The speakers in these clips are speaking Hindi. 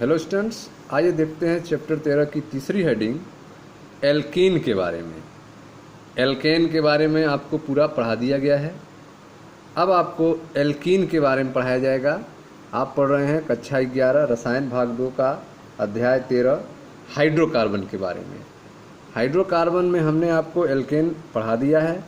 हेलो स्टूडेंट्स, आइए देखते हैं चैप्टर 13 की तीसरी हेडिंग एल्कीन के बारे में। एल्केन के बारे में आपको पूरा पढ़ा दिया गया है। अब आपको एल्कीन के बारे में पढ़ाया जाएगा। आप पढ़ रहे हैं कक्षा 11 रसायन भाग 2 का अध्याय 13 हाइड्रोकार्बन के बारे में। हाइड्रोकार्बन में हमने आपको एल्केन पढ़ा दिया है।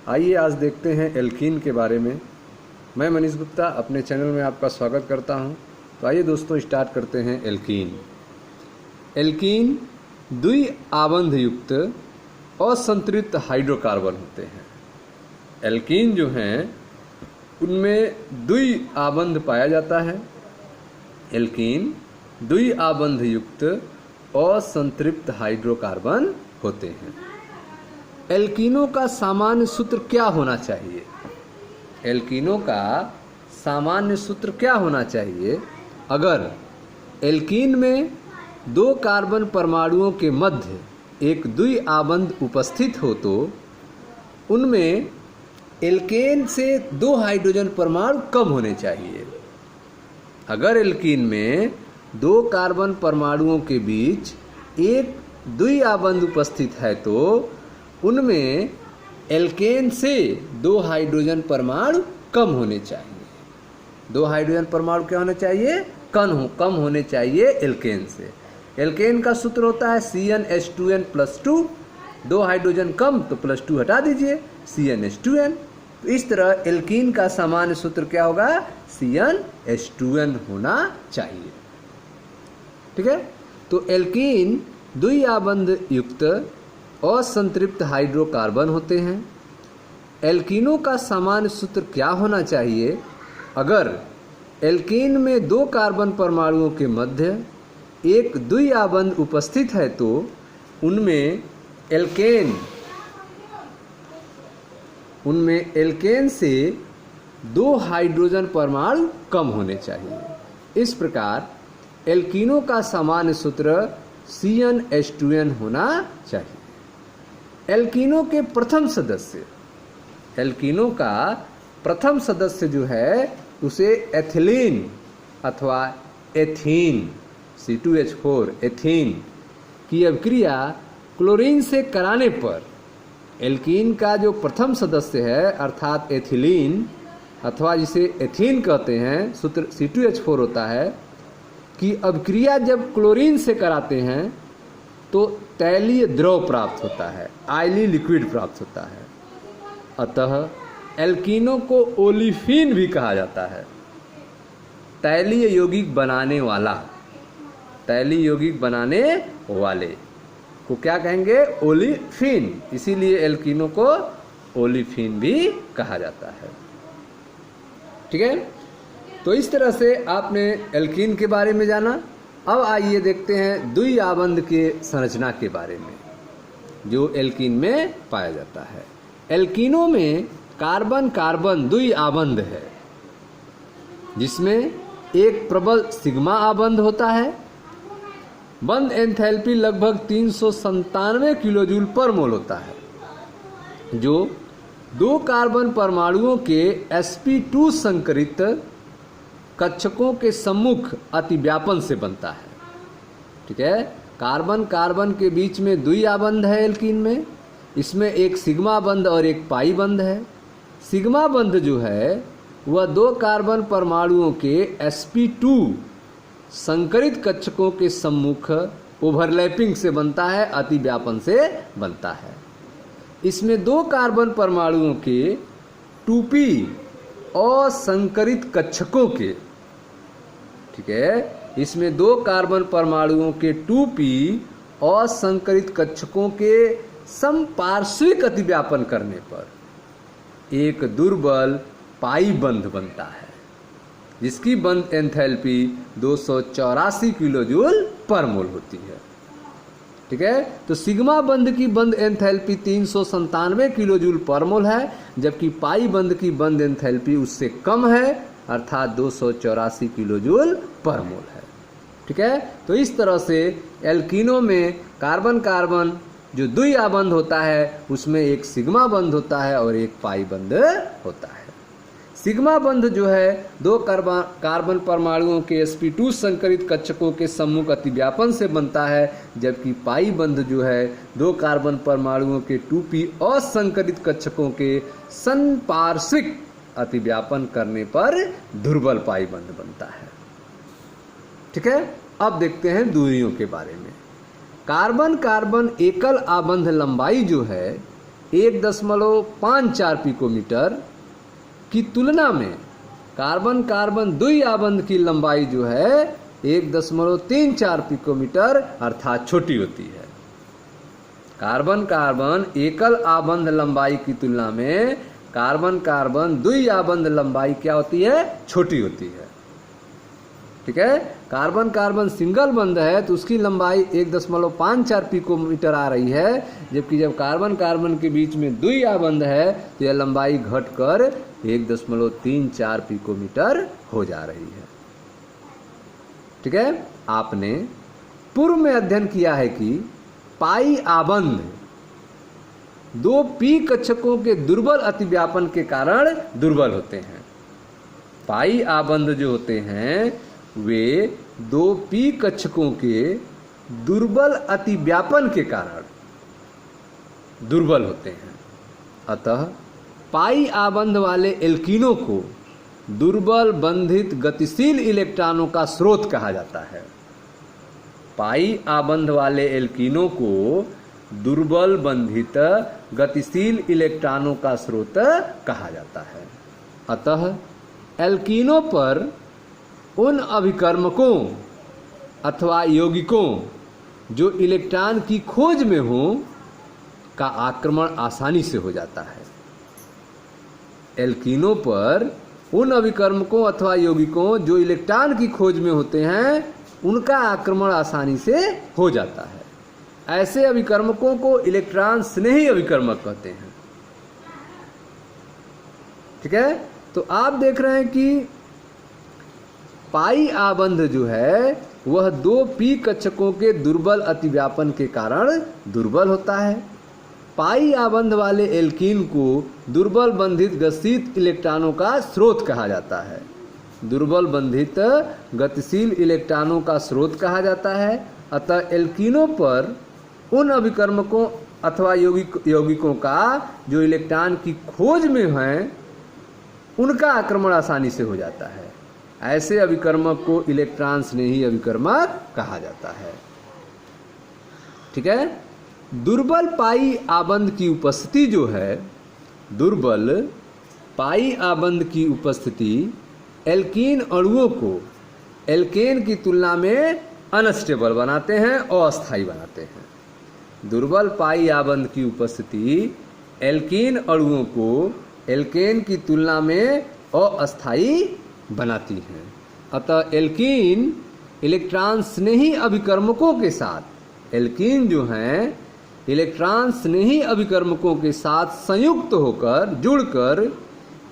आइए आज देखते हैं एल्कीन के बारे में। मैं मनीष गुप्ता अपने चैनल में आपका स्वागत करता हूं। तो आइए दोस्तों स्टार्ट करते हैं एल्कीन। एल्कीन द्वि आबंध युक्त असंतृप्त हाइड्रोकार्बन होते हैं। एल्कीन जो हैं उनमें द्वि आबंध पाया जाता है। एल्कीन द्वि आबंध युक्त असंतृप्त हाइड्रोकार्बन होते हैं। एल्कीनों का सामान्य सूत्र क्या होना चाहिए? एल्कीनों का सामान्य सूत्र क्या होना चाहिए? अगर एल्कीन में दो कार्बन परमाणुओं के मध्य एक द्वि आबंध उपस्थित हो तो उनमें एल्केन से दो हाइड्रोजन परमाणु कम होने चाहिए। अगर एल्कीन में दो कार्बन परमाणुओं के बीच एक द्वि आबंध उपस्थित है तो उनमें एल्केन से दो हाइड्रोजन परमाणु कम होने चाहिए। दो हाइड्रोजन परमाणु क्या होने चाहिए? कम होने चाहिए एल्केन से। एल्केन का सूत्र होता है CnH2n+2। दो हाइड्रोजन कम तो +2 हटा दीजिए, CnH2n। तो इस तरह एल्कीन का सामान्य सूत्र क्या होगा? CnH2n होना चाहिए। ठीक है। तो एल्कीन द्वि आबंध युक्त असंतृप्त हाइड्रोकार्बन होते हैं। एल्कीनों का सामान्य सूत्र क्या होना चाहिए? अगर एल्कीन में दो कार्बन परमाणुओं के मध्य एक द्वि आबंध उपस्थित है तो उनमें एल्केन से दो हाइड्रोजन परमाणु कम होने चाहिए। इस प्रकार एल्कीनों का सामान्य सूत्र CnH2n होना चाहिए। एल्कीनों के एल्कीनों का प्रथम सदस्य जो है उसे एथिलीन अथवा एथीन C2H4 एथीन की अभिक्रिया क्लोरीन से कराने पर एल्कीन का जो प्रथम सदस्य है अर्थात एथिलीन अथवा जिसे एथीन कहते हैं, सूत्र C2H4 होता है, कि अभिक्रिया जब क्लोरीन से कराते हैं तो तैलीय द्रव प्राप्त होता है, आयली लिक्विड प्राप्त होता है। अतः एल्कीनों को ओलिफिन भी कहा जाता है। तैलीय यौगिक बनाने वाले को क्या कहेंगे? ओलिफिन। इसीलिए एल्कीनों को ओलिफिन भी कहा जाता है। ठीक है। तो इस तरह से आपने एल्कीन के बारे में जाना। अब आइए देखते हैं द्वि आबंध के संरचना के बारे में जो एल्कीन में पाया जाता है। एल्कीनों में कार्बन कार्बन द्वि आबंध है जिसमें एक प्रबल सिग्मा आबंध होता है। बंध एंथैल्पी लगभग 397 किलोजूल पर मोल होता है जो दो कार्बन परमाणुओं के sp2 संकरित कक्षकों के सम्मुख अतिव्यापन से बनता है। ठीक है। कार्बन कार्बन के बीच में द्वि आबंध है एल्कीन में। इसमें एक सिग्मा बंध और एक पाई बंध है। सिग्मा बंध जो है वह दो कार्बन परमाणुओं के sp2 संकरित कक्षकों के सम्मुख ओवरलैपिंग से बनता है, अतिव्यापन से बनता है। इसमें दो कार्बन परमाणुओं के 2p असंकरित कक्षकों के, ठीक है, इसमें दो कार्बन परमाणुओं के 2p असंकरित कक्षकों के समपार्श्विक अतिव्यापन करने पर एक दुर्बल पाई बंध बनता है जिसकी बंध एंथैल्पी 284 किलोजूल पर मोल होती है। ठीक है। तो सिग्मा बंध की बंध एंथैल्पी 397 किलोजूल पर मोल है, जबकि पाई बंध की बंध एंथैल्पी उससे कम है अर्थात 284 किलोजूल पर मोल है। ठीक है। तो इस तरह से एल्कीनों में कार्बन कार्बन जो द्वि आबंध होता है उसमें एक सिग्मा बंध होता है और एक पाई बंध होता है। सिग्मा बंध जो है दो कार्बन परमाणुओं के sp2 संकरित कक्षकों के सम्मुख अतिव्यापन से बनता है, जबकि पाई बंध जो है दो कार्बन परमाणुओं के 2p असंकरित कक्षकों के संपार्श्विक अतिव्यापन करने पर दुर्बल पाई बंध बनता है। ठीक है, अब देखते हैं दूरियों के बारे में। कार्बन कार्बन एकल आबंध लंबाई जो है 1.54 पिकोमीटर की तुलना में कार्बन कार्बन द्वि आबंध की लंबाई जो है 1.34 पिकोमीटर अर्थात छोटी होती है। कार्बन कार्बन एकल आबंध लंबाई की तुलना में कार्बन कार्बन द्वि आबंध लंबाई क्या होती है? छोटी होती है। ठीक है, कार्बन कार्बन सिंगल बंध है तो उसकी लंबाई 1.54 पिकोमीटर आ रही है, जबकि जब कार्बन कार्बन के बीच में द्वि आबंध है तो यह लंबाई घटकर 1.34 पिकोमीटर हो जा रही है। ठीक है, आपने पूर्व में अध्ययन किया है कि पाई आबंध दो पी कक्षकों के दुर्बल अतिव्यापन के कारण दुर्बल होते हैं। पाई आबंध जो होते हैं वे दो पी कक्षकों के दुर्बल अतिव्यापन के कारण दुर्बल होते हैं। अतः पाई आबंध वाले एल्कीनों को दुर्बल बंधित गतिशील इलेक्ट्रॉनों का स्रोत कहा जाता है। पाई आबंध वाले एल्कीनों को दुर्बल बंधित गतिशील इलेक्ट्रॉनों का स्रोत कहा जाता है। अतः एल्कीनों पर उन अभिकर्मकों अथवा यौगिकों जो इलेक्ट्रॉन की खोज में हो का आक्रमण आसानी से हो जाता है। एल्कीनों पर उन अभिकर्मकों अथवा यौगिकों जो इलेक्ट्रॉन की खोज में होते हैं उनका आक्रमण आसानी से हो जाता है। ऐसे अभिकर्मकों को इलेक्ट्रॉन स्नेही अभिकर्मक कहते हैं। ठीक है, तो आप देख रहे हैं कि पाई आबंध जो है वह दो पी कक्षकों के दुर्बल अतिव्यापन के कारण दुर्बल होता है। पाई आबंध वाले एल्कीन को दुर्बल बंधित गतिशील इलेक्ट्रॉनों का स्रोत कहा जाता है। दुर्बल बंधित गतिशील इलेक्ट्रॉनों का स्रोत कहा जाता है। अतः एल्कीनों पर उन अभिकर्मकों अथवा यौगिकों का जो इलेक्ट्रॉन की खोज में हैं उनका आक्रमण आसानी से हो जाता है। ऐसे अभिकर्मक को इलेक्ट्रॉन स्नेही अभिकर्मक कहा जाता है। ठीक है, दुर्बल पाई आबंध की उपस्थिति जो है, दुर्बल पाई आबंध की उपस्थिति एल्कीन अणुओं को एल्केन की तुलना में अनस्टेबल बनाते हैं और अस्थायी बनाते हैं। दुर्बल पाई आबंध की उपस्थिति एल्कीन अणुओं को एल्केन की तुलना में अस्थायी बनाती हैं। अतः एल्कीन इलेक्ट्रॉन स्नेही अभिकर्मकों के साथ, एल्कीन जो हैं इलेक्ट्रॉन स्नेही अभिकर्मकों के साथ संयुक्त होकर जुड़कर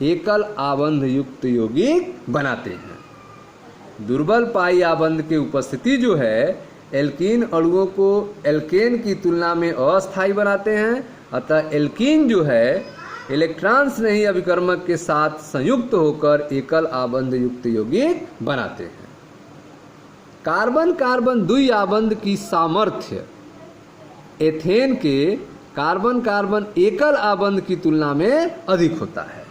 एकल आबंध युक्त यौगिक बनाते हैं। दुर्बल पाई आबंध की उपस्थिति जो है एल्कीन अणुओं को एल्केन की तुलना में अस्थायी बनाते हैं। अतः एल्कीन जो है इलेक्ट्रॉन स्नेही अभिकर्मक के साथ संयुक्त होकर एकल आबंध युक्त यौगिक बनाते हैं। कार्बन कार्बन द्वि आबंध की सामर्थ्य एथेन के कार्बन कार्बन एकल आबंध की तुलना में अधिक होता है।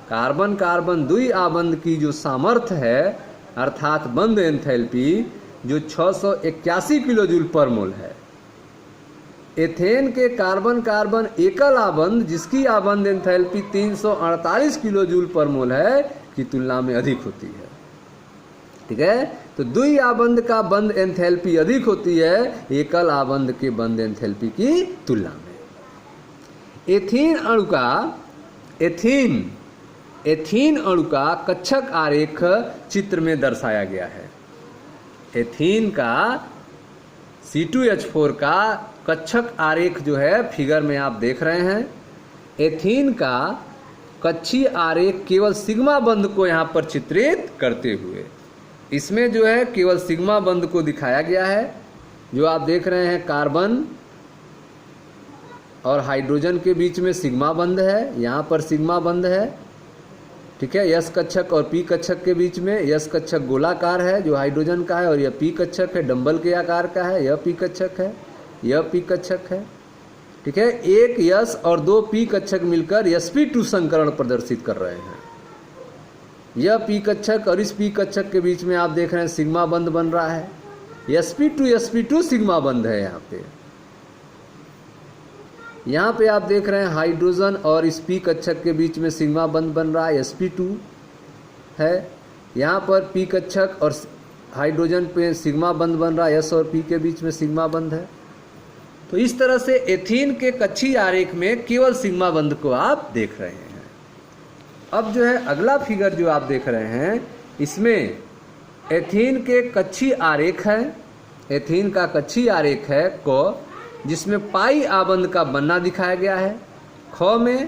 कार्बन कार्बन द्वि आबंध की जो सामर्थ्य है अर्थात बंध एंथैल्पी जो 681 किलो जूल पर मोल है, एथेन के कार्बन कार्बन एकल आबंध जिसकी आबंध एंथैल्पी 348 किलो जूल पर मोल है की तुलना में अधिक होती है। ठीक है, तो द्वि आबंध का बंध एंथैल्पी अधिक होती है एकल आबंध के बंध एंथैल्पी की तुलना में। एथीन अणु का कक्षक आरेख चित्र में दर्शाया गया है। एथीन का C2H4 का कक्षक आरेख जो है फिगर में आप देख रहे हैं। एथीन का कक्षीय आरेख केवल सिग्मा बंध को यहाँ पर चित्रित करते हुए, इसमें जो है केवल सिग्मा बंध को दिखाया गया है। जो आप देख रहे हैं कार्बन और हाइड्रोजन के बीच में सिग्मा बंध है, यहाँ पर सिग्मा बंध है। ठीक है। यस कक्षक और पी कक्षक के बीच में, यस कक्षक गोलाकार है जो हाइड्रोजन का है, और यह पी कक्षक है डंबल के आकार का है, यह पी कक्षक है, यह पी कक्षक है। ठीक है। एक यस और दो पी कक्षक मिलकर sp2 संकरण प्रदर्शित कर रहे हैं। यह पी कक्षक और इस पी कक्षक के बीच में आप देख रहे हैं सिग्मा बंध बन रहा है। sp2 सिग्मा बंध है यहाँ पे आप देख रहे हैं हाइड्रोजन और इस पी कक्षक के बीच में सिग्मा बंध बन रहा है, sp2 है। यहाँ पर पी कक्षक और हाइड्रोजन पे सिग्मा बंध बन रहा है, s और p के बीच में सिग्मा बंध है। तो इस तरह से एथीन के कक्षीय आरेख में केवल सिग्मा बंध को आप देख रहे हैं। अब जो है अगला फिगर जो आप देख रहे हैं, इसमें एथीन के कक्षीय आरेख है, एथीन का कक्षीय आरेख है क, जिसमें पाई आबंध का बनना दिखाया गया है। ख में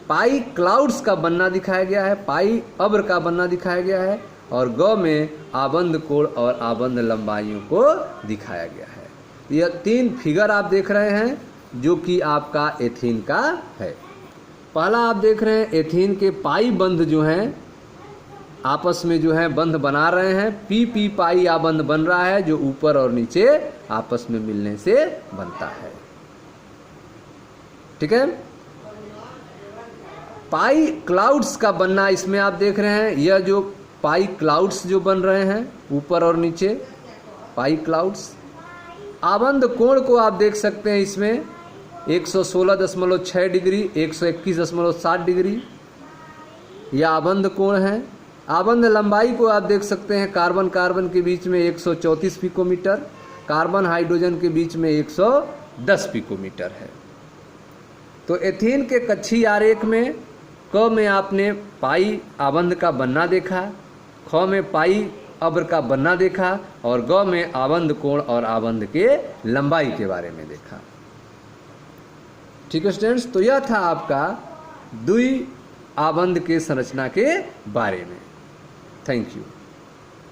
पाई क्लाउड्स का बनना दिखाया गया है, पाई अब्र का बनना दिखाया गया है, और ग में आबंध कोण और आबंध लंबाइयों को दिखाया गया है। यह तीन फिगर आप देख रहे हैं जो कि आपका एथीन का है। पहला आप देख रहे हैं एथीन के पाई बंध जो हैं आपस में जो है बंध बना रहे हैं, पी पाई आबंध बन रहा है जो ऊपर और नीचे आपस में मिलने से बनता है। ठीक है। पाई क्लाउड्स का बनना इसमें आप देख रहे हैं, यह जो पाई क्लाउड्स जो बन रहे हैं ऊपर और नीचे, पाई क्लाउड्स। आबंध कोण को आप देख सकते हैं इसमें 116.6 डिग्री, 121.7 डिग्री, यह आबंध कोण है। आबंध लंबाई को आप देख सकते हैं, कार्बन कार्बन के बीच में 134 पिकोमीटर, कार्बन हाइड्रोजन के बीच में 110 पिकोमीटर है। तो एथीन के कक्षीय आरेख में क में आपने पाई आबंध का बनना देखा, ख में पाई अब्र का बनना देखा, और ग में आबंध कोण और आबंध के लंबाई के बारे में देखा। ठीक है स्टूडेंट्स, तो यह था आपका द्वि आबंध के संरचना के बारे में। Thank you.